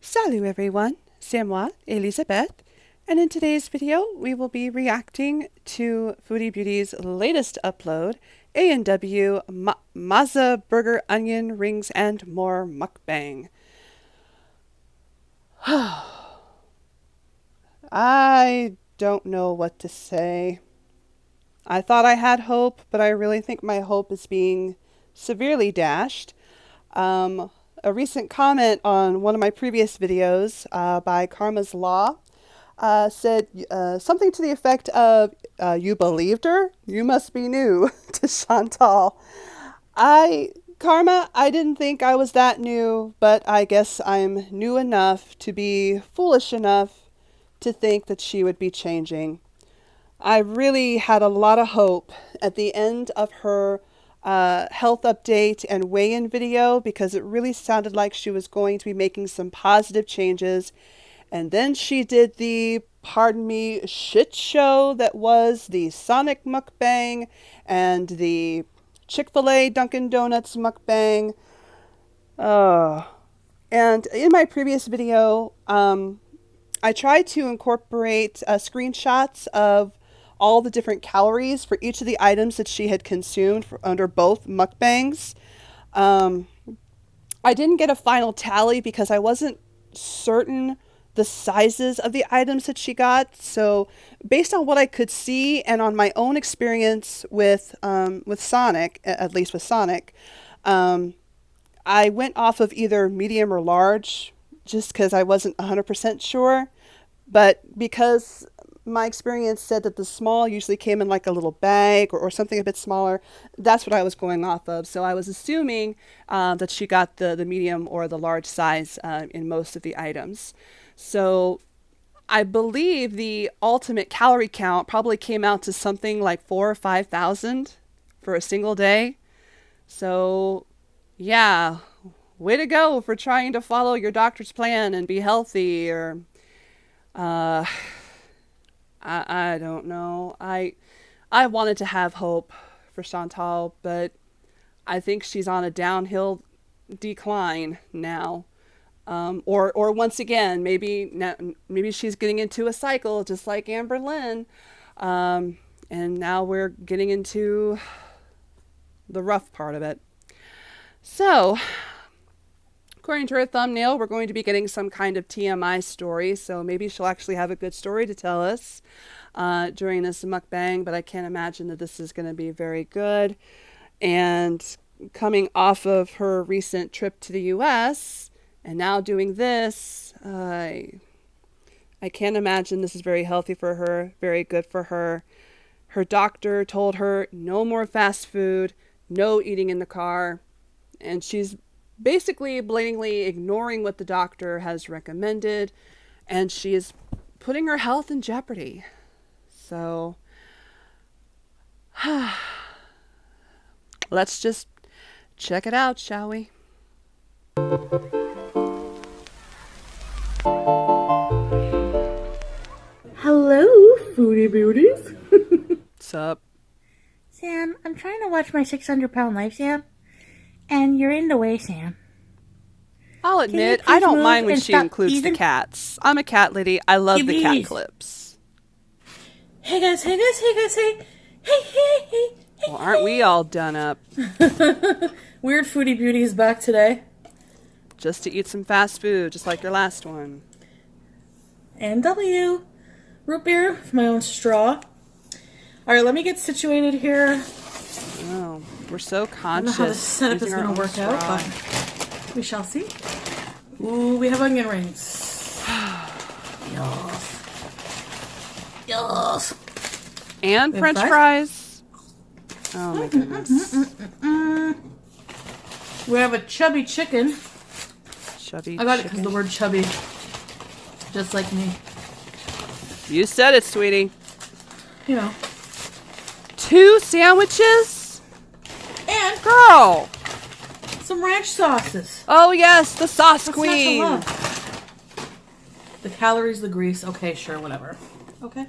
Salut everyone, c'est moi, Elisabeth, and in today's video we will be reacting to Foodie Beauty's latest upload, A&W Maza Burger Onion Rings and More Mukbang. I don't know what to say. I thought I had hope, but I really think my hope is being severely dashed. A recent comment on one of my previous videos by Karma's Law said something to the effect of, you believed her? You must be new to Chantal. Karma, I didn't think I was that new, but I guess I'm new enough to be foolish enough to think that she would be changing. I really had a lot of hope at the end of her health update and weigh-in video because it really sounded like she was going to be making some positive changes. And then she did the, pardon me, shit show that was the Sonic mukbang and the Chick-fil-A Dunkin' Donuts mukbang. And in my previous video, I tried to incorporate screenshots of all the different calories for each of the items that she had consumed under both mukbangs. I didn't get a final tally because I wasn't certain the sizes of the items that she got. So based on what I could see and on my own experience with Sonic, at least with Sonic, I went off of either medium or large just because I wasn't 100% sure. But because my experience said that the small usually came in like a little bag or something a bit smaller, that's what I was going off of. So I was assuming that she got the medium or the large size in most of the items. So I believe the ultimate calorie count probably came out to something like 4,000 or 5,000 for a single day. So yeah, way to go for trying to follow your doctor's plan and be healthy. Or I don't know. I wanted to have hope for Chantal, but I think she's on a downhill decline now. Or once again, maybe she's getting into a cycle just like Amber Lynn. And now we're getting into the rough part of it. So, according to her thumbnail, we're going to be getting some kind of TMI story, so maybe she'll actually have a good story to tell us during this mukbang, but I can't imagine that this is going to be very good. And coming off of her recent trip to the US and now doing this, I can't imagine this is very healthy for her, very good for her. Her doctor told her no more fast food, no eating in the car, and she's basically blatantly ignoring what the doctor has recommended, and she is putting her health in jeopardy. So let's just check it out, shall we? Hello, Foodie Beauties. What's up? Sam, I'm trying to watch my 600-pound life, Sam, and you're in the way, Sam. I'll admit, I don't mind when she includes the cats. I'm a cat lady. I love the cat clips. Hey guys, hey guys, hey guys, hey. Hey. Well, aren't we all done up? Weird Foodie Beauty is back today. Just to eat some fast food, just like your last one. NW. Root beer with my own straw. Alright, let me get situated here. Oh, we're so conscious. I don't know how this setup is going to work out, but we shall see. Ooh, we have onion rings. Yes. And French fries. Oh my goodness. We have a chubby chicken. Chubby I got chicken. it because the word chubby. Just like me. You said it, sweetie. You know. 2 sandwiches? And girl, some ranch sauces. Oh yes, the sauce What's queen. not to love? The calories, the grease. Okay, sure, whatever. Okay.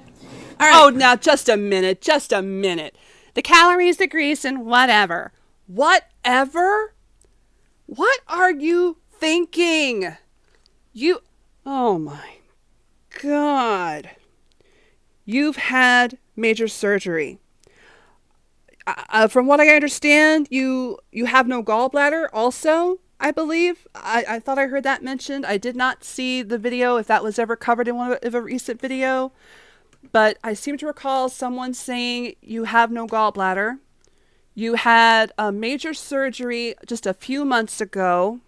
All right. Oh, now just a minute, just a minute. The calories, the grease, and whatever. Whatever? What are you thinking? You, oh my God. You've had major surgery. From what I understand, you have no gallbladder also, I believe. I thought I heard that mentioned. I did not see the video, if that was ever covered in one of a recent video. But I seem to recall someone saying you have no gallbladder. You had a major surgery just a few months ago.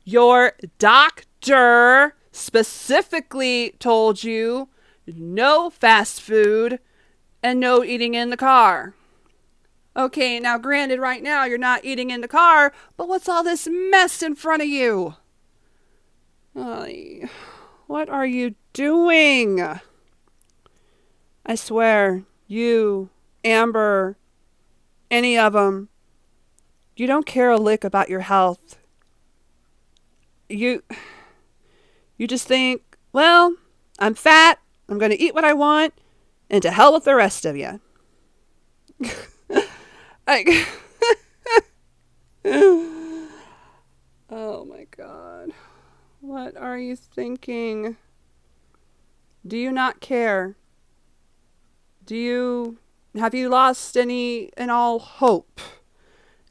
Your doctor specifically told you no fast food and no eating in the car. Okay, now granted, right now you're not eating in the car, but what's all this mess in front of you? What are you doing? I swear, you, Amber, any of them, you don't care a lick about your health. You just think, well, I'm fat, I'm going to eat what I want, and to hell with the rest of you. Oh my God. What are you thinking? Do you not care? Have you lost any and all hope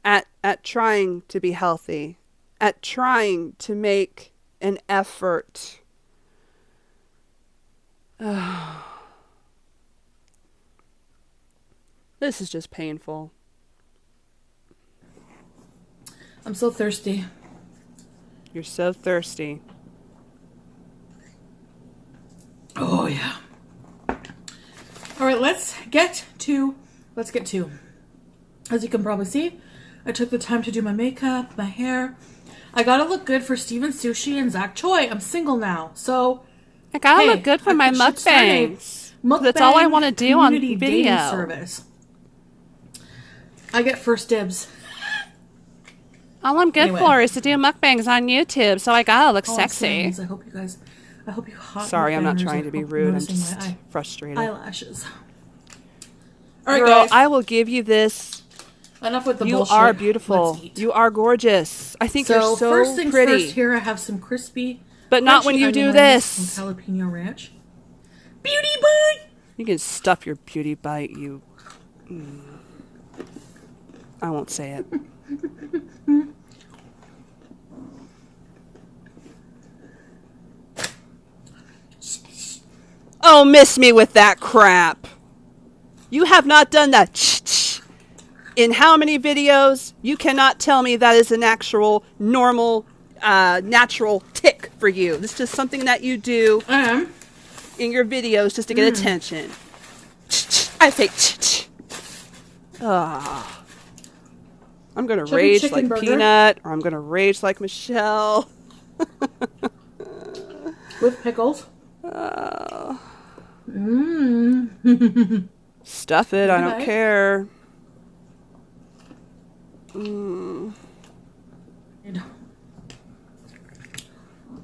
at trying to be healthy? At trying to make an effort? This is just painful. I'm so thirsty. You're so thirsty. Oh yeah. All right, let's get to. As you can probably see, I took the time to do my makeup, my hair. I gotta look good for Steven Sushi and Zach Choi. I'm single now, so I gotta look good for my mukbangs. That's all I want to do on video. Service. I get first dibs. All I'm good for is to do mukbangs on YouTube, so I gotta look sexy. I hope you hot. Sorry, I'm not trying to be rude. I'm just frustrated. Eyelashes. All right, Girl, guys. I will give you this. Enough with the You bullshit. are beautiful. You are gorgeous. I think you're so first things pretty. first, here I have some crispy, but not when you do this. With jalapeno ranch. Beauty bite. You can stuff your beauty bite. I won't say it. Oh, miss me with that crap. You have not done that. In how many videos? You cannot tell me that is an actual, normal, natural tick for you. This is just something that you do in your videos just to get attention. I say, I'm going to rage like burger. Peanut, or I'm going to rage like Michelle. With pickles. Stuff it, I don't care.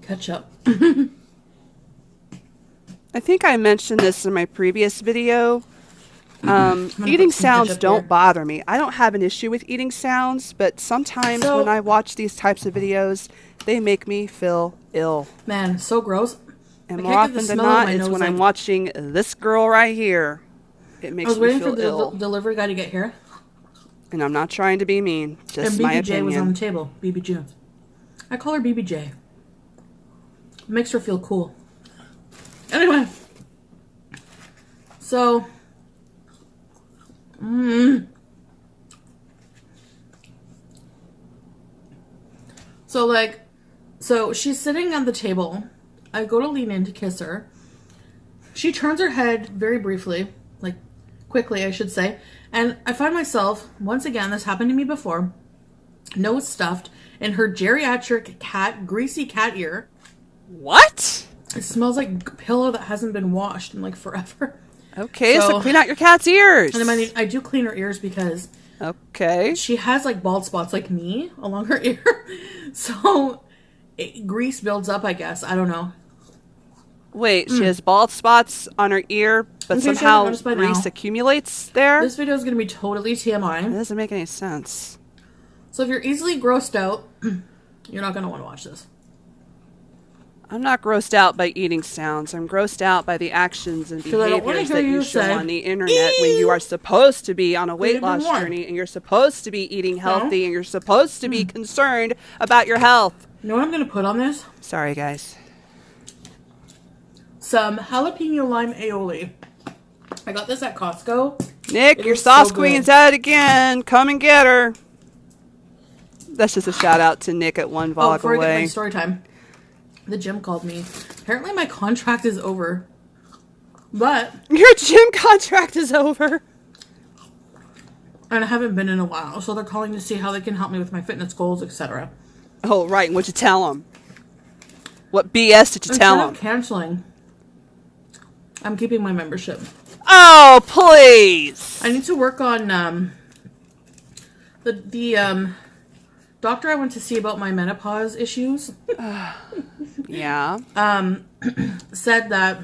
Ketchup. I think I mentioned this in my previous video. Eating sounds don't bother me. I don't have an issue with eating sounds, but sometimes when I watch these types of videos, they make me feel ill. Man, so gross. And more often than not, it's when I'm watching this girl right here. It makes me feel ill. I was waiting for the delivery guy to get here. And I'm not trying to be mean. Just my opinion. And BBJ was on the table. BB Jones. I call her BBJ. It makes her feel cool. Anyway. So. So she's sitting at the table. I go to lean in to kiss her. She turns her head very briefly, like quickly, I should say. And I find myself, once again, this happened to me before, nose stuffed in her geriatric greasy cat ear. What? It smells like a pillow that hasn't been washed in like forever. Okay, so clean out your cat's ears. And I do clean her ears because she has like bald spots like me along her ear. So grease builds up, I guess. I don't know. Wait, she has bald spots on her ear, but somehow grease accumulates there? This video is going to be totally TMI. That doesn't make any sense. So if you're easily grossed out, you're not going to want to watch this. I'm not grossed out by eating sounds. I'm grossed out by the actions and Because I don't want to behaviors hear that you you show say, on the internet when you are supposed to be on a weight Even loss more. journey and you're supposed to be eating No. healthy and you're supposed to be concerned about your health. You know what I'm going to put on this? Sorry, guys. Some jalapeno lime aioli. I got this at Costco. Nick, It your is sauce so queen's good. at it again. Come and get her. That's just a shout out to Nick at One Oh, Vlog before I get my Away. story time. The gym called me. Apparently my contract is over. But, Your gym contract is over. and I haven't been in a while. So they're calling to see how they can help me with my fitness goals, etc. Oh, right. And what'd you tell him? What BS did you tell Instead him? of canceling, I'm keeping my membership. Oh, please. I need to work on the doctor I went to see about my menopause issues Yeah. said that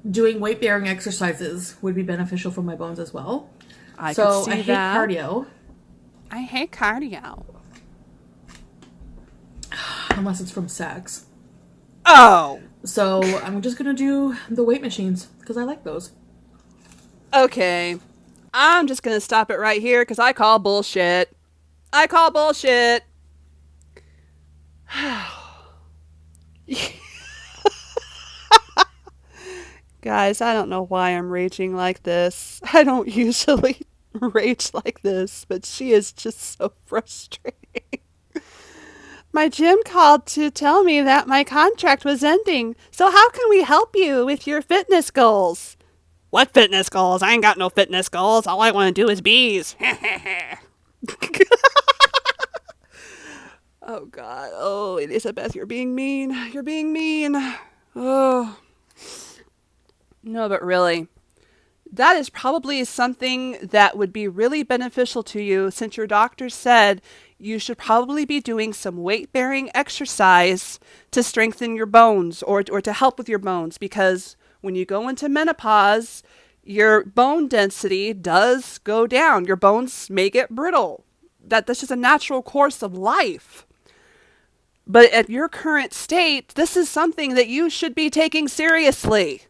doing weight bearing exercises would be beneficial for my bones as well. I So could see I hate that. cardio I hate cardio. unless it's from sex. Oh. So I'm just gonna do the weight machines because I like those. Okay. I'm just going to stop it right here because I call bullshit. I call bullshit. Guys, I don't know why I'm raging like this. I don't usually rage like this, but she is just so frustrating. My gym called to tell me that my contract was ending. So how can we help you with your fitness goals? What fitness goals? I ain't got no fitness goals. All I want to do is bees. Oh, God. Oh, Elizabeth, you're being mean. You're being mean. Oh. No, but really, that is probably something that would be really beneficial to you since your doctor said you should probably be doing some weight-bearing exercise to strengthen your bones or to help with your bones because when you go into menopause, your bone density does go down. Your bones may get brittle. That's just a natural course of life. But at your current state, this is something that you should be taking seriously.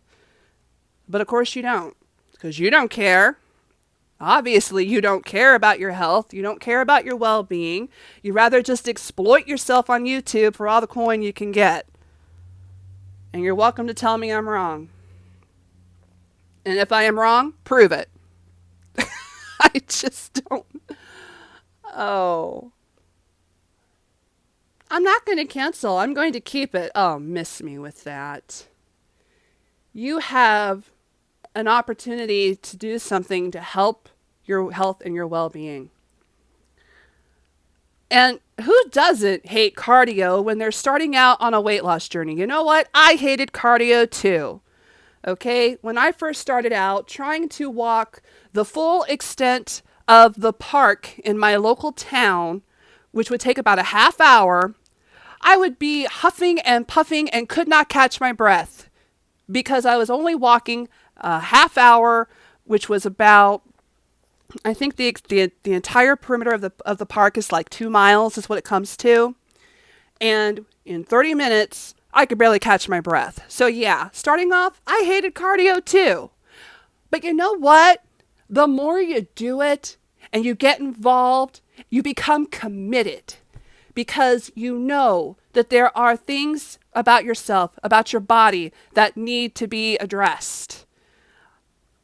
But of course you don't, because you don't care. Obviously, you don't care about your health. You don't care about your well-being. You rather just exploit yourself on YouTube for all the coin you can get. And you're welcome to tell me I'm wrong. And if I am wrong, prove it. I just don't. Oh. I'm not going to cancel. I'm going to keep it. Oh, miss me with that. You have an opportunity to do something to help your health and your well-being. And who doesn't hate cardio when they're starting out on a weight loss journey? You know what? I hated cardio too. Okay? When I first started out trying to walk the full extent of the park in my local town, which would take about a half hour, I would be huffing and puffing and could not catch my breath because I was only walking a half hour, which was about, I think the entire perimeter of the park is like 2 miles is what it comes to. And in 30 minutes, I could barely catch my breath. So yeah, starting off, I hated cardio too. But you know what? The more you do it and you get involved, you become committed because you know that there are things about yourself, about your body that need to be addressed.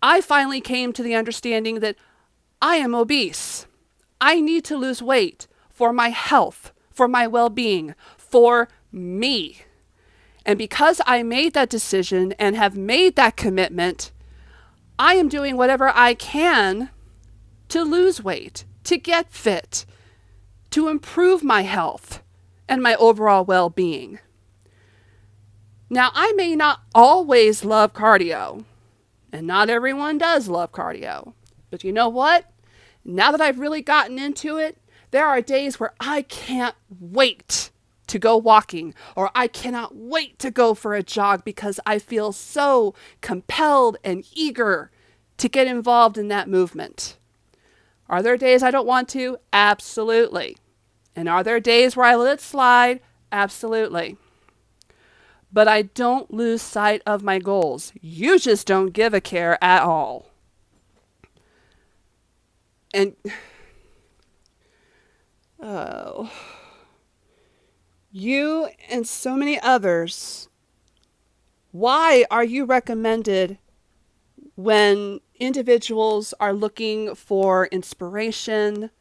I finally came to the understanding that I am obese. I need to lose weight for my health, for my well-being, for me. And because I made that decision and have made that commitment, I am doing whatever I can to lose weight, to get fit, to improve my health and my overall well-being. Now, I may not always love cardio, and not everyone does love cardio. But you know what? Now that I've really gotten into it, there are days where I can't wait to go walking, or I cannot wait to go for a jog because I feel so compelled and eager to get involved in that movement. Are there days I don't want to? Absolutely. And are there days where I let it slide? Absolutely. But I don't lose sight of my goals. You just don't give a care at all. And, oh, you and so many others, why are you recommended when individuals are looking for inspiration,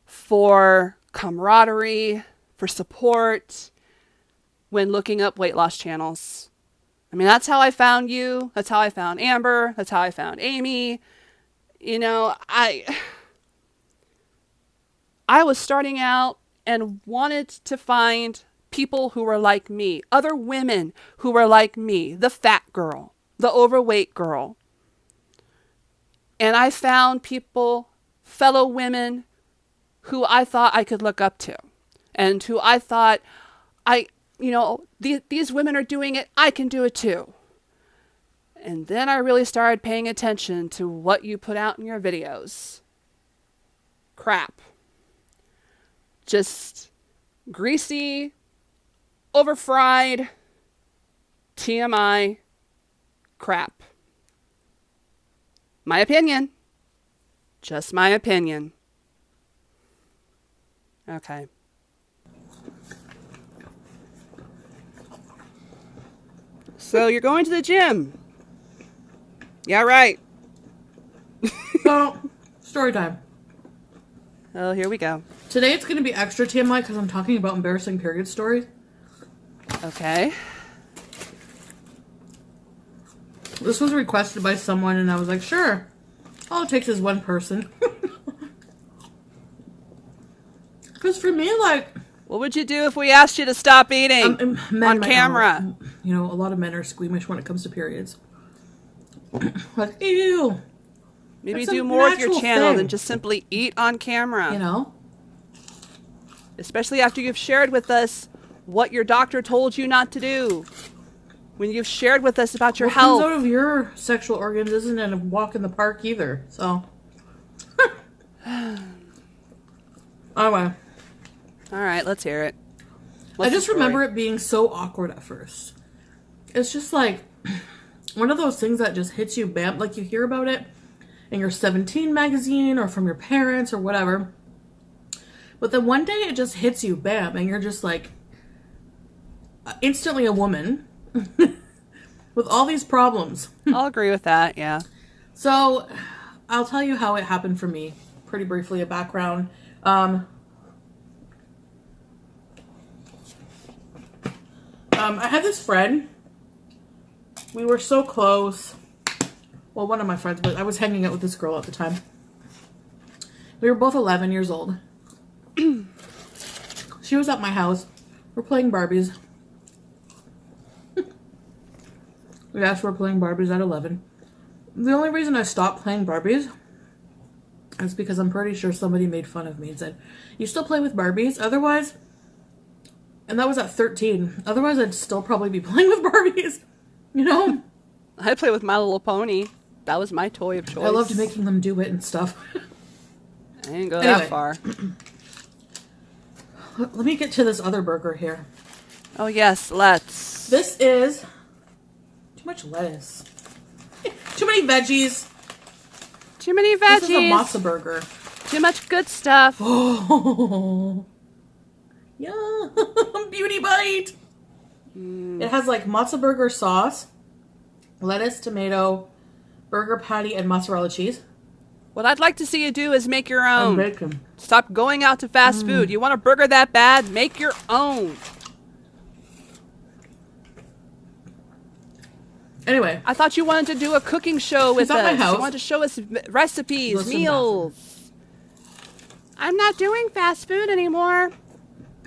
for camaraderie, for support, when looking up weight loss channels? I mean, that's how I found you. That's how I found Amber. That's how I found Amy. You know, I was starting out and wanted to find people who were like me, other women who were like me, the fat girl, the overweight girl. And I found people, fellow women, who I thought I could look up to and who I thought, these women are doing it, I can do it too. And then I really started paying attention to what you put out in your videos. Crap. Just greasy, overfried, TMI crap. My opinion. Just my opinion. Okay. So you're going to the gym. Yeah, right. So, story time. Oh, here we go. Today it's going to be extra TMI because I'm talking about embarrassing period stories. Okay. This was requested by someone and I was like, sure. All it takes is one person. Because for me, like... What would you do if we asked you to stop eating on camera? You know, a lot of men are squeamish when it comes to periods. Like, ew. Maybe do more with your channel than just simply eat on camera. You know? Especially after you've shared with us what your doctor told you not to do. When you've shared with us about your health. What comes out of your sexual organs isn't a walk in the park either, so. Anyway. Alright, let's hear it. I just remember it being so awkward at first. It's just like one of those things that just hits you bam, like you hear about it in your 17 magazine or from your parents or whatever. But then one day it just hits you bam and you're just like instantly a woman with all these problems. I'll agree with that, yeah. So I'll tell you how it happened for me. Pretty briefly, a background. I had this friend. We were so close. Well, one of my friends, but I was hanging out with this girl at the time. We were both 11 years old. She was at my house. We're playing Barbies. Yes, we're playing Barbies at 11. The only reason I stopped playing Barbies is because I'm pretty sure somebody made fun of me and said, "You still play with Barbies?" Otherwise... And that was at 13. Otherwise, I'd still probably be playing with Barbies. You know? I play with My Little Pony. That was my toy of choice. I loved making them do it and stuff. I didn't go that far. Let me get to this other burger here. Oh, yes, let's. This is... Too much lettuce. Too many veggies. Too many veggies. This is a matzo burger. Too much good stuff. Oh... Yeah, beauty bite. It has like matzo burger sauce, lettuce, tomato, burger patty, and mozzarella cheese. What I'd like to see you do is make your own. And bacon. Stop going out to fast food. You want a burger that bad? Make your own. Anyway. I thought you wanted to do a cooking show with us. At my house. You wanted to show us recipes, meals. I'm not doing fast food anymore.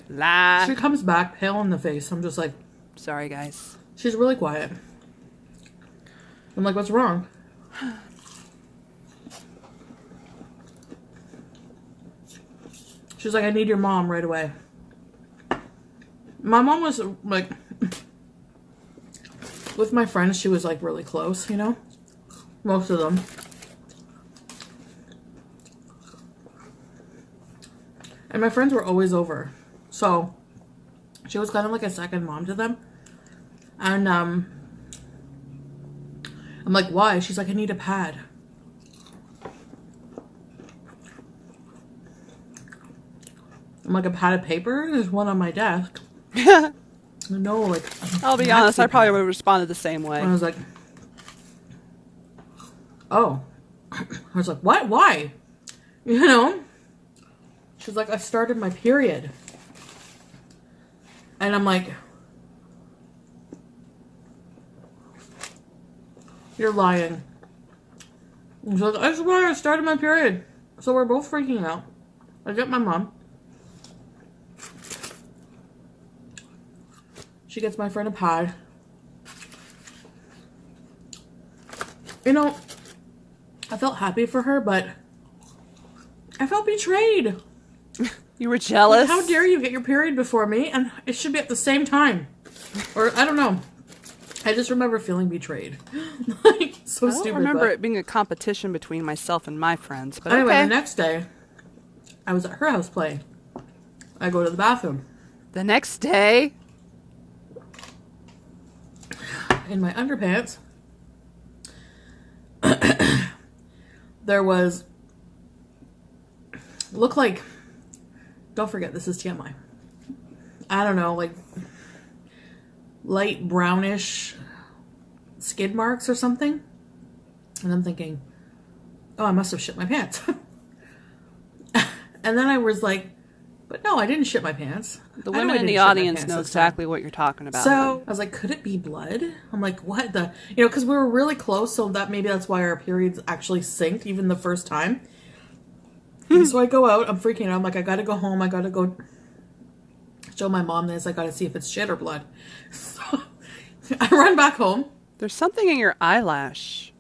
Lie. She comes back pale in the face. I'm just like... Sorry, guys. She's really quiet. I'm like, what's wrong? She's like, I need your mom right away. My mom was like... With my friends, she was like really close, you know? Most of them. And my friends were always over. So, She was kind of like a second mom to them. And I'm like, why? She's like, I need a pad. I'm like, a pad of paper? There's one on my desk. No, like... I'll be honest, I probably would have responded the same way. I was like, oh. I was like, what? Why? You know? She's like, I started my period. And I'm like, you're lying. And she's like, I swear I started my period. So we're both freaking out. I get my mom. She gets my friend a pad. You know, I felt happy for her, but I felt betrayed. You were jealous? Like, how dare you get your period before me? And it should be at the same time. Or, I don't know. I just remember feeling betrayed. Like, so stupid. I don't remember it being a competition between myself and my friends. But anyway, okay. The next day, I was at her house playing. I go to the bathroom. The next day? In my underpants, there was, looked like, don't forget this is TMI, I don't know, like light brownish skid marks or something. And I'm thinking, oh, I must have shit my pants. And then I was like, but no, I didn't shit my pants. The women in the audience know exactly what you're talking about. So I was like, could it be blood? I'm like, what the, you know, because we were really close, so that maybe that's why our periods actually synced even the first time. So I go out, I'm freaking out. I'm like, I gotta go home. I gotta go show my mom this. I gotta see if it's shit or blood. So I run back home. There's something in your eyelash.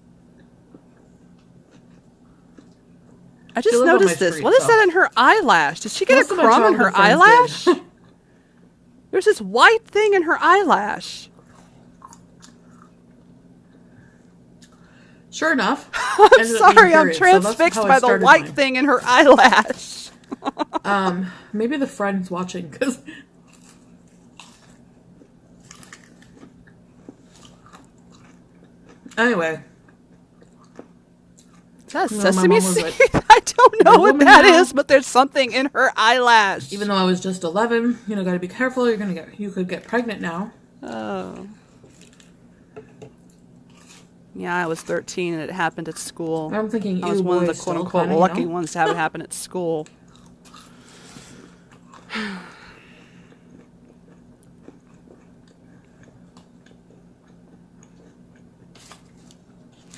I just noticed this. What is that in her eyelash? Did she get a crumb in her eyelash? There's this white thing in her eyelash. Sure enough. I'm sorry, I'm transfixed by the white thing in her eyelash. Maybe the friend's watching, because... Anyway. Is that a sesame seed? Like, I don't know what that is, but there's something in her eyelash. Even though I was just 11, you know, gotta be careful. You could get pregnant now. Oh. Yeah, I was 13 and it happened at school. I'm thinking I was one of the quote-unquote lucky ones to have it happen at school.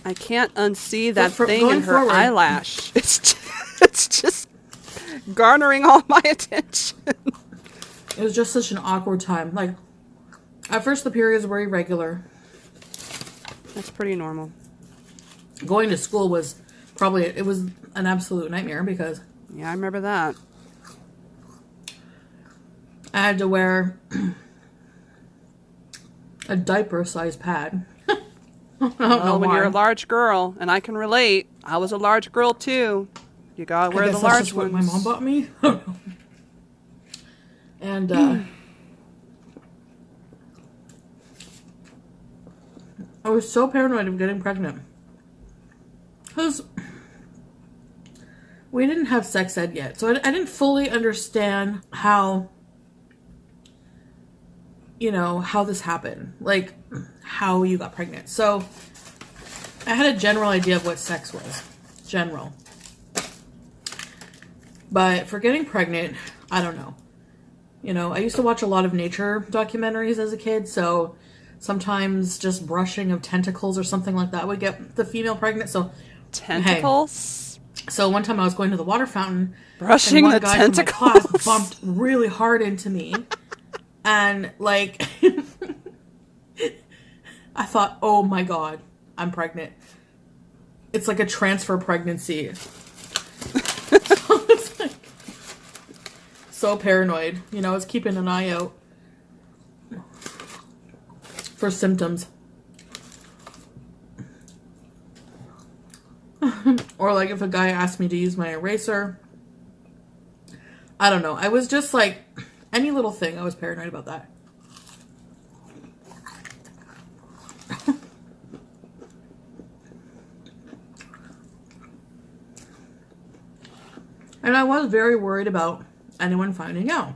I can't unsee that thing in her eyelash. It's just garnering all my attention. It was just such an awkward time. Like, at first the periods were irregular. That's pretty normal. Going to school was probably, it was an absolute nightmare because... Yeah, I remember that. I had to wear a diaper-sized pad. Well, when you're a large girl, and I can relate, I was a large girl too. You gotta wear the large ones. What my mom bought me. And I was so paranoid of getting pregnant because we didn't have sex ed yet, so I didn't fully understand how, you know, how this happened, like how you got pregnant. So I had a general idea of what sex was, but for getting pregnant, I don't know. You know, I used to watch a lot of nature documentaries as a kid, so sometimes just brushing of tentacles or something like that would get the female pregnant. So tentacles. Hey. So one time I was going to the water fountain, brushing and the guy tentacles from my class bumped really hard into me, and like I thought, oh my god, I'm pregnant. It's like a transfer pregnancy. So paranoid, you know, I was keeping an eye out for symptoms. Or like if a guy asked me to use my eraser. I don't know. I was just like, Any little thing, I was paranoid about that. And I was very worried about anyone finding out.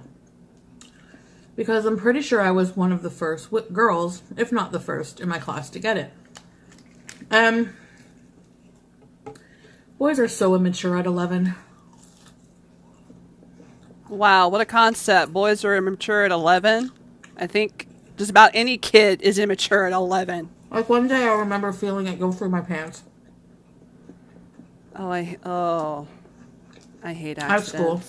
Because I'm pretty sure I was one of the first girls, if not the first, in my class to get it. Boys are so immature at 11. Wow, what a concept. Boys are immature at 11. I think just about any kid is immature at 11. Like one day I remember feeling it go through my pants. I hate At accidents. school.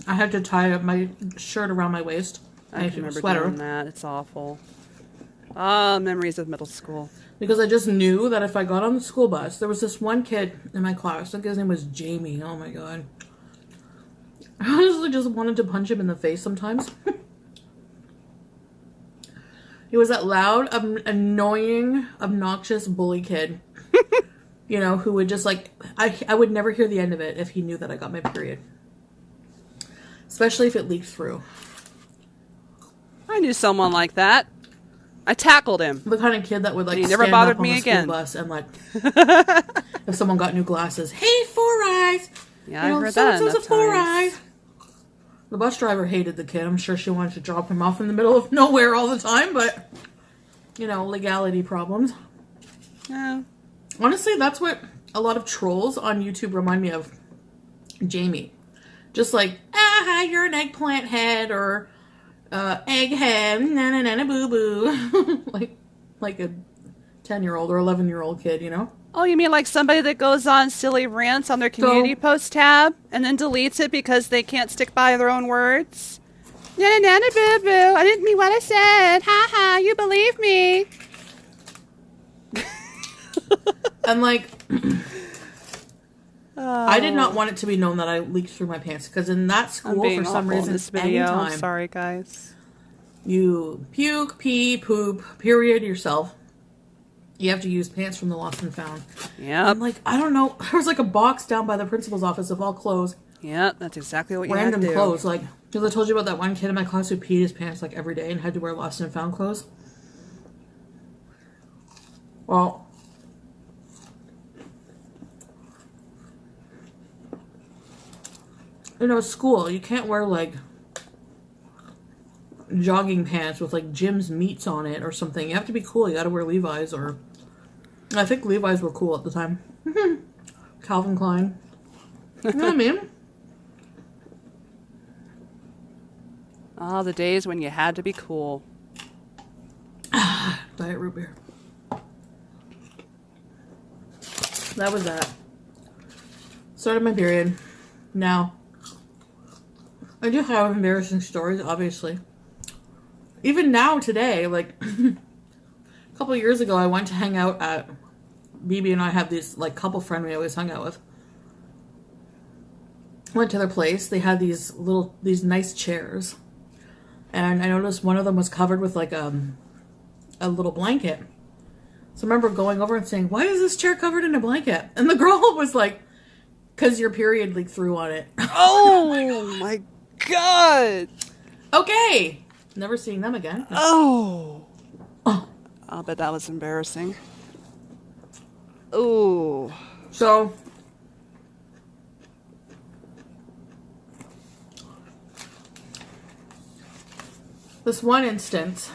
I had to tie my shirt around my waist. I can remember doing that. It's awful. Ah, memories of middle school. Because I just knew that if I got on the school bus, there was this one kid in my class. I think his name was Jamie. Oh my god. I honestly just wanted to punch him in the face sometimes. He was that loud, annoying, obnoxious bully kid. You know, who would just like... I would never hear the end of it if he knew that I got my period. Especially if it leaked through. I knew someone like that. I tackled him. The kind of kid that would like he never stand bothered up on me the again. School bus and like, if someone got new glasses, hey, Four Eyes. Yeah, I heard that. So-and-so's a Four Eyes. The bus driver hated the kid. I'm sure she wanted to drop him off in the middle of nowhere all the time, but you know, legality problems. Yeah. Honestly, that's what a lot of trolls on YouTube remind me of. Jamie, just like you're an eggplant head or egghead, na boo boo, like a 10-year-old or 11-year-old kid, you know. Oh, you mean like somebody that goes on silly rants on their community post tab and then deletes it because they can't stick by their own words? Na boo boo. I didn't mean what I said. Ha ha. You believe me? And like, I did not want it to be known that I leaked through my pants because in that school, for some reason, anytime sorry guys, you puke, pee, poop, period yourself, you have to use pants from the lost and found. Yeah. I'm like, I don't know. There was like a box down by the principal's office of all clothes. Yeah, that's exactly what you random had to do. Clothes, like because I told you about that one kid in my class who peed his pants like every day and had to wear lost and found clothes. Well. You know, school, you can't wear, like, jogging pants with, like, Jim's meats on it or something. You have to be cool. You gotta wear Levi's or... I think Levi's were cool at the time. Calvin Klein. You know what I mean? Ah, the days when you had to be cool. Diet root beer. That was that. Started my period. Now... I do have embarrassing stories, obviously. Even now, today, like, a couple of years ago, I went to hang out at... BB and I have this, like, couple friend we always hung out with. Went to their place. They had these nice chairs. And I noticed one of them was covered with, like, a little blanket. So I remember going over and saying, why is this chair covered in a blanket? And the girl was like, because your period leaked through on it. Oh, my God. Okay. Never seeing them again. Oh. I'll bet that was embarrassing. Ooh. So, this one instance,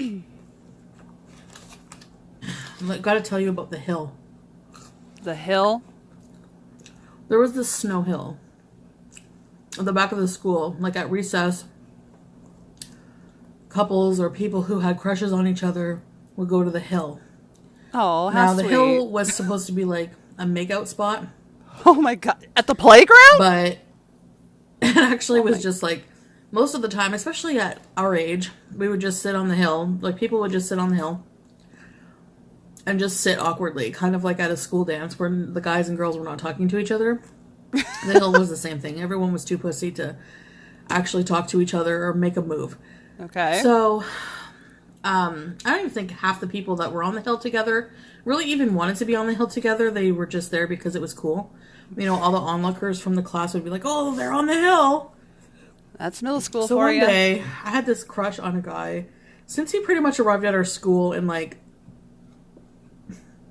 I gotta tell you about the hill. The hill? There was this snow hill at the back of the school, like at recess. Couples or people who had crushes on each other would go to the hill. Oh, how sweet. Now, the hill was supposed to be like a makeout spot. Oh my God. At the playground? But it actually was just like, most of the time, especially at our age, we would just sit on the hill. Like, people would just sit on the hill and just sit awkwardly, kind of like at a school dance where the guys and girls were not talking to each other. The hill was the same thing. Everyone was too pussy to actually talk to each other or make a move. Okay. So, I don't even think half the people that were on the hill together really even wanted to be on the hill together. They were just there because it was cool. You know, all the onlookers from the class would be like, oh, they're on the hill. That's middle school So for one you. day, I had this crush on a guy. Since he pretty much arrived at our school in like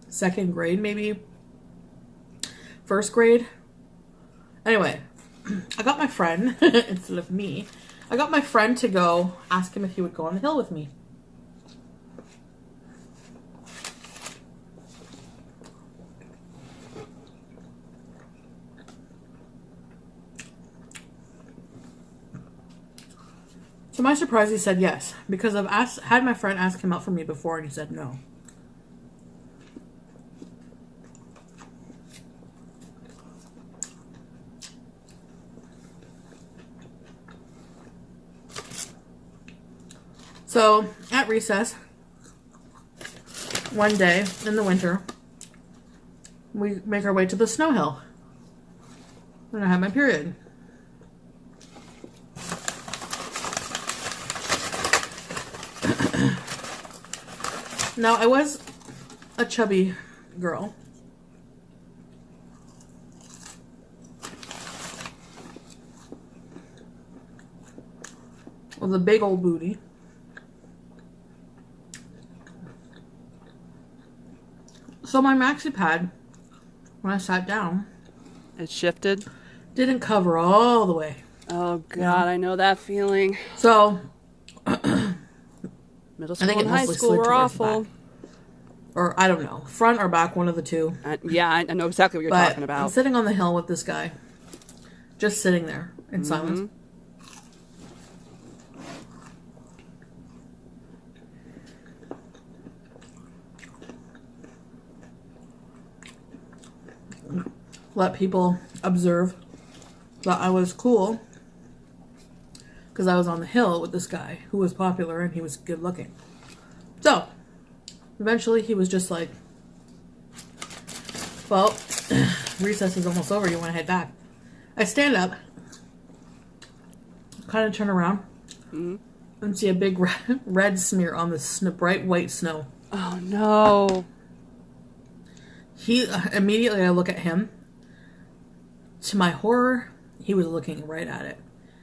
second grade, maybe first grade. Anyway, I got my friend instead of me. I got my friend to go ask him if he would go on the hill with me. To my surprise, he said yes, because I've had my friend ask him out for me before, and he said no. So, at recess, one day in the winter, we make our way to the snow hill. And I had my period. Now, I was a chubby girl. With a big old booty. So my maxi pad, when I sat down, It shifted. didn't cover all the way. Oh, God, I know that feeling. So, Middle I school think it and high mostly school slid were towards the awful. back. Or I don't know, front or back, one of the two. Yeah, I know exactly what you're But talking I'm about. sitting on the hill with this guy, just sitting there in silence. Let people observe that I was cool because I was on the hill with this guy who was popular and he was good looking. So, eventually he was just like, well, recess is almost over. You want to head back? I stand up, kind of turn around, and see a big red smear on the bright white snow. Oh, no. He immediately, I look at him. To my horror, he was looking right at it.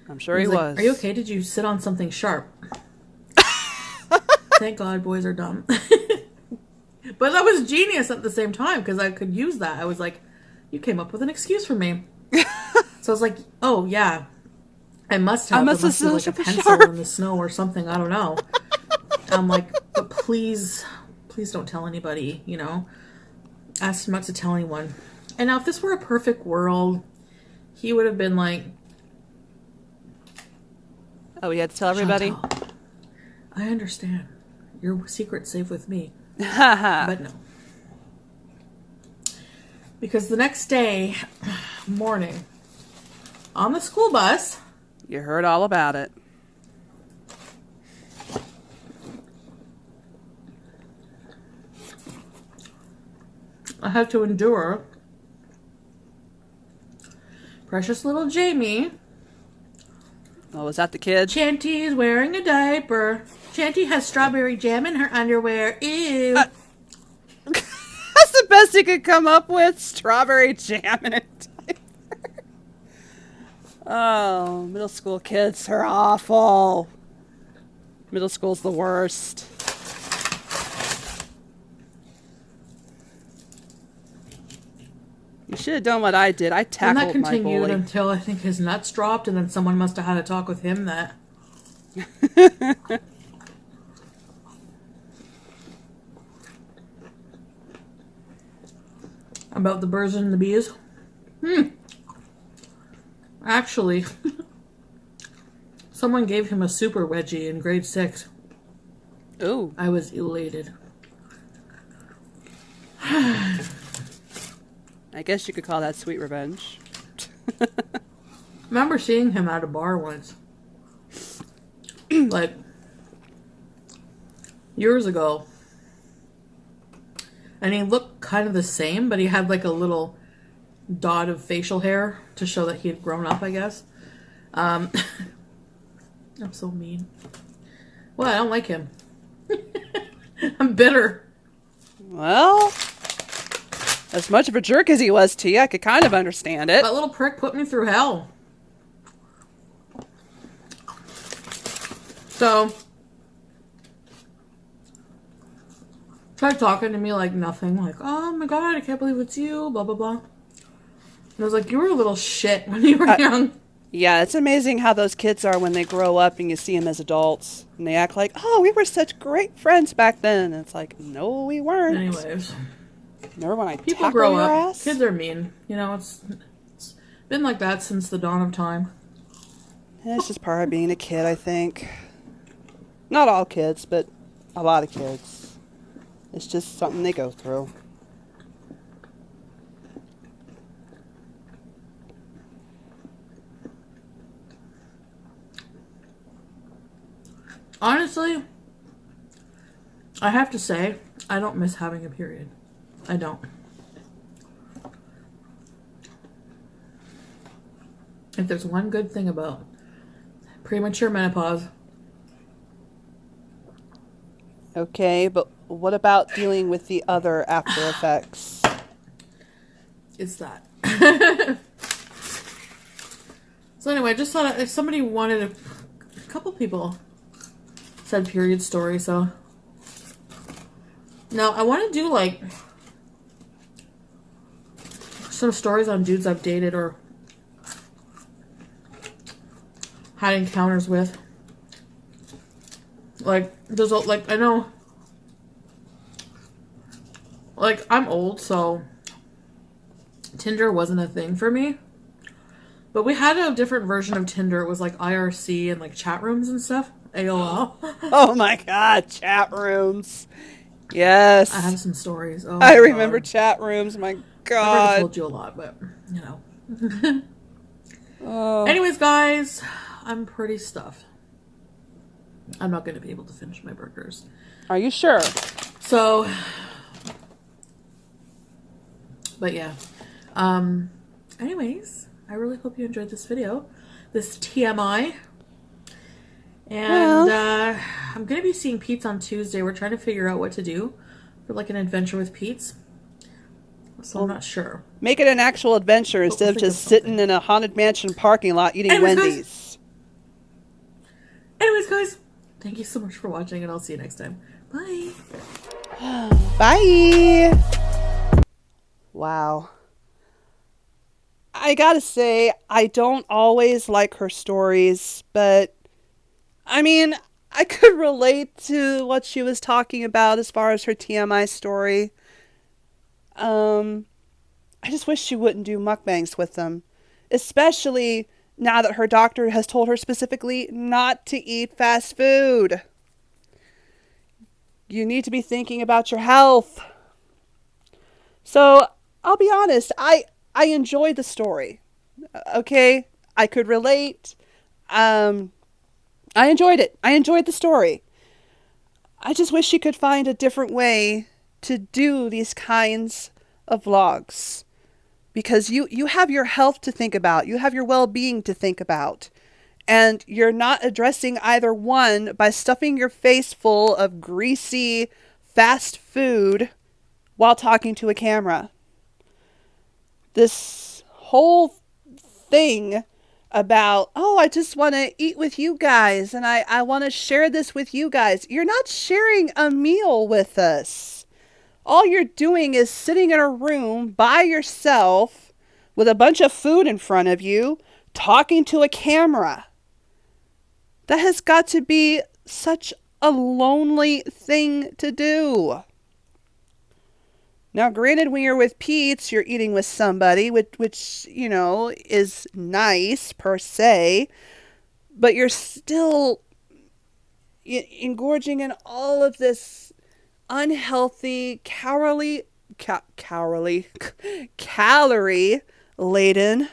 I'm sure he like, was. Are you okay? Did you sit on something sharp? Thank God boys are dumb. But that was genius at the same time because I could use that. I was like, you came up with an excuse for me. So I was like, oh, yeah. I must have. I must there must have be like a something pencil sharp. in the snow or something. I don't know. I'm like, but please don't tell anybody, you know. Ask him not to tell anyone. And now if this were a perfect world, he would have been like, Oh, we had to tell everybody? Chantal, I understand. Your secret's safe with me. Haha. But no. Because the next day, morning, on the school bus, You heard all about it. I had to endure precious little Jamie. Oh, was that the kid? Chanty's wearing a diaper. Chanty has strawberry jam in her underwear. Ew. That's the best he could come up with. Strawberry jam in a diaper. Oh, middle school kids are awful. Middle school's the worst. You should have done what I did. I And tackled that my continued bully. until I think his nuts dropped, and then someone must have had a talk with him that about the birds and the bees. Actually, someone gave him a super wedgie in grade 6. Ooh. I was elated. I guess you could call that sweet revenge. Remember seeing him at a bar once. Like, years ago. And he looked kind of the same, but he had like a little dot of facial hair to show that he had grown up, I guess. I'm so mean. Well, I don't like him. I'm bitter. Well, as much of a jerk as he was to you, I could kind of understand it. That little prick put me through hell. So, tried talking to me like nothing. Like, oh my god, I can't believe it's you, blah, blah, blah. And I was like, you were a little shit when you were young. Yeah, it's amazing how those kids are when they grow up and you see them as adults. And they act like, oh, we were such great friends back then. And it's like, no, we weren't. Anyways. Remember when I People tackled grow your up. ass? Kids are mean. You know, it's been like that since the dawn of time. It's just part of being a kid, I think. Not all kids, but a lot of kids. It's just something they go through. Honestly, I have to say, I don't miss having a period. I don't. If there's one good thing about premature menopause. Okay, but what about dealing with the other after effects? It's that. So anyway, I just thought if somebody wanted a couple people said period story, so now I want to do like some stories on dudes I've dated or had encounters with. Like there's like I know, like I'm old, so Tinder wasn't a thing for me. But we had a different version of Tinder. It was like IRC and like chat rooms and stuff. AOL. Oh my god, chat rooms. Yes. I have some stories. Oh, I remember chat rooms, my I've god. already told you a lot, but you know. Oh. Anyways, guys, I'm pretty stuffed. I'm not going to be able to finish my burgers. Are you sure? So, but yeah. Anyways, I really hope you enjoyed this video. This TMI. And I'm going to be seeing Pete's on Tuesday. We're trying to figure out what to do for like an adventure with Pete's. So I'm not sure. Make it an actual adventure instead of just sitting in a haunted mansion parking lot eating Wendy's. Anyways, guys, thank you so much for watching, and I'll see you next time. Bye. Bye. Wow. I gotta say, I don't always like her stories, but I mean, I could relate to what she was talking about as far as her TMI story. I just wish she wouldn't do mukbangs with them, especially now that her doctor has told her specifically not to eat fast food. You need to be thinking about your health. So, I'll be honest, I enjoyed the story. Okay? I could relate. I enjoyed it. I enjoyed the story. I just wish she could find a different way to do these kinds of vlogs. Because you have your health to think about. You have your well-being to think about. And you're not addressing either one by stuffing your face full of greasy fast food while talking to a camera. This whole thing about, oh, I just want to eat with you guys and I want to share this with you guys. You're not sharing a meal with us. All you're doing is sitting in a room by yourself with a bunch of food in front of you, talking to a camera. That has got to be such a lonely thing to do. Now, granted, when you're with Pete's, you're eating with somebody, which you know, is nice per se, but you're still engorging in all of this unhealthy, calorie-laden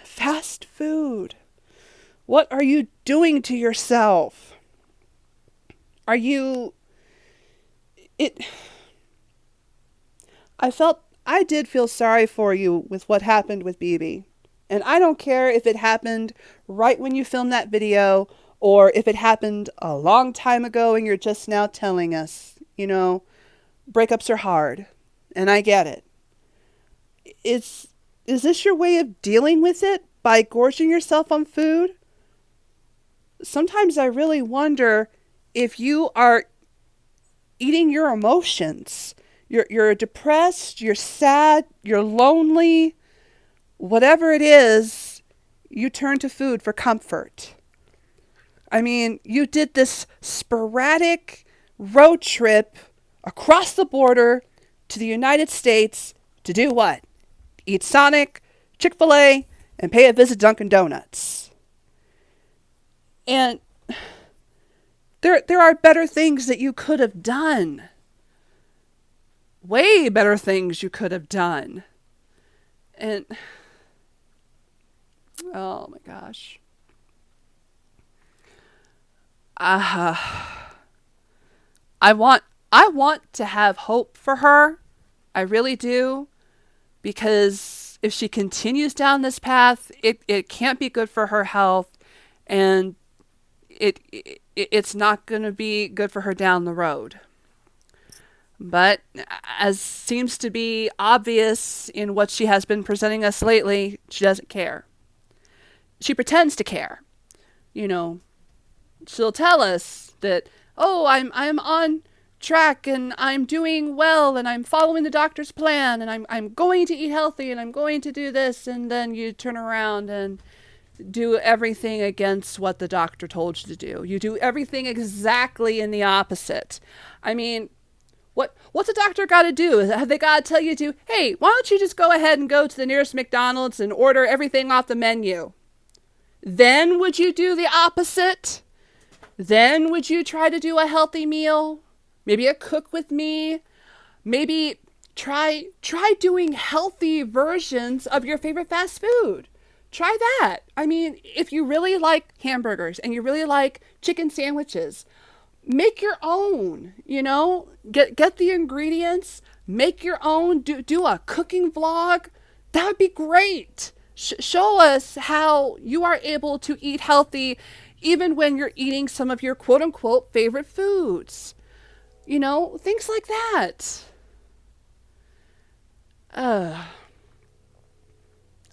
fast food. What are you doing to yourself? I did feel sorry for you with what happened with BB. And I don't care if it happened right when you filmed that video or if it happened a long time ago and you're just now telling us. You know, breakups are hard. And I get it. Is this your way of dealing with it? By gorging yourself on food? Sometimes I really wonder if you are eating your emotions, you're depressed, you're sad, you're lonely, whatever it is, you turn to food for comfort. I mean, you did this sporadic road trip across the border to the United States to do what? Eat Sonic, Chick-fil-A, and pay a visit to Dunkin' Donuts. And there are better things that you could have done. Way better things you could have done. And oh my gosh. I want to have hope for her. I really do. Because if she continues down this path, it can't be good for her health, and it's not going to be good for her down the road. But as seems to be obvious in what she has been presenting us lately, she doesn't care. She pretends to care. You know, she'll tell us that, oh, I'm on track and I'm doing well and I'm following the doctor's plan and I'm going to eat healthy and I'm going to do this, and then you turn around and do everything against what the doctor told you to do. You do everything exactly in the opposite. I mean, what's a doctor got to do? Have they got to tell you to, hey, why don't you just go ahead and go to the nearest McDonald's and order everything off the menu? Then would you do the opposite? Then would you try to do a healthy meal? Maybe a cook with me? Maybe try doing healthy versions of your favorite fast food. Try that. I mean, if you really like hamburgers and you really like chicken sandwiches, make your own, you know, get the ingredients, make your own, do a cooking vlog. That would be great. Show us how you are able to eat healthy even when you're eating some of your quote unquote favorite foods. You know, things like that.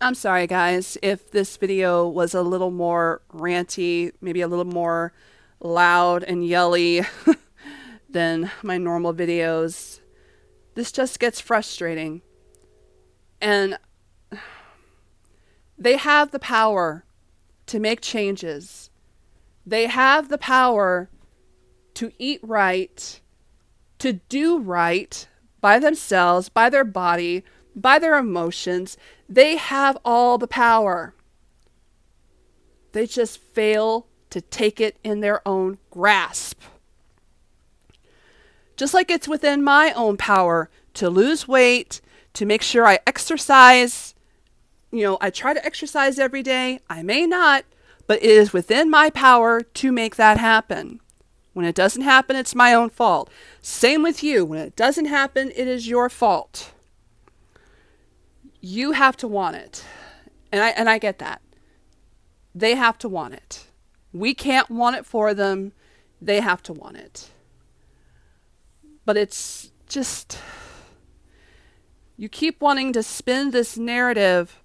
I'm sorry, guys, if this video was a little more ranty, maybe a little more loud and yelly than my normal videos. This just gets frustrating. And they have the power to make changes. They have the power to eat right, to do right by themselves, by their body, by their emotions. They have all the power. They just fail to take it in their own grasp. Just like it's within my own power to lose weight, to make sure I exercise. You know, I try to exercise every day. I may not, but it is within my power to make that happen. When it doesn't happen, it's my own fault. Same with you. When it doesn't happen, it is your fault. You have to want it. And I get that. They have to want it. We can't want it for them. They have to want it. But it's just, you keep wanting to spin this narrative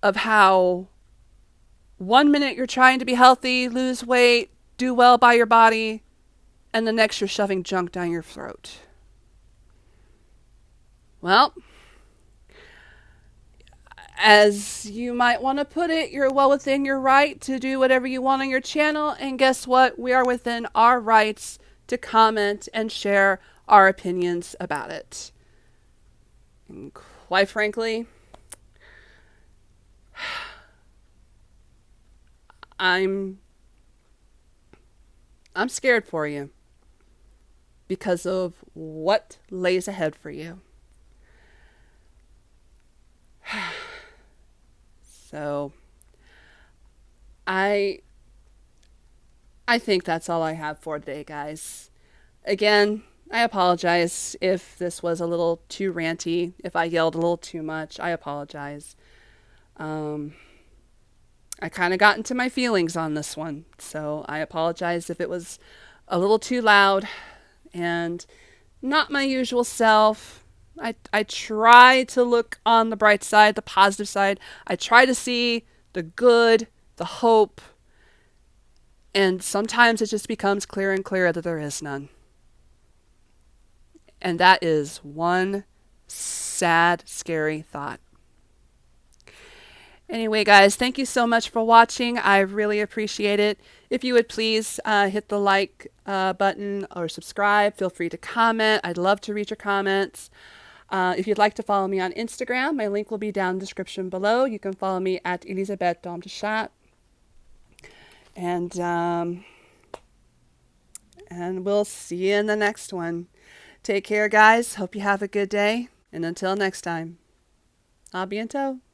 of how 1 minute you're trying to be healthy, lose weight, do well by your body, and the next you're shoving junk down your throat. Well, as you might want to put it, you're well within your right to do whatever you want on your channel, and guess what? We are within our rights to comment and share our opinions about it. And quite frankly, I'm scared for you because of what lays ahead for you. So I think that's all I have for today, guys. Again, I apologize if this was a little too ranty, if I yelled a little too much. I apologize. I kind of got into my feelings on this one, so I apologize if it was a little too loud and not my usual self. I try to look on the bright side, the positive side. I try to see the good, the hope, And sometimes it just becomes clearer and clearer that there is none. And that is one sad, scary thought. Anyway, guys, thank you so much for watching. I really appreciate it. If you would please hit the like button or subscribe, feel free to comment. I'd love to read your comments. If you'd like to follow me on Instagram, my link will be down in the description below. You can follow me at Elisabeth Dom de Chat. And we'll see you in the next one. Take care, guys. Hope you have a good day. And until next time, à bientôt.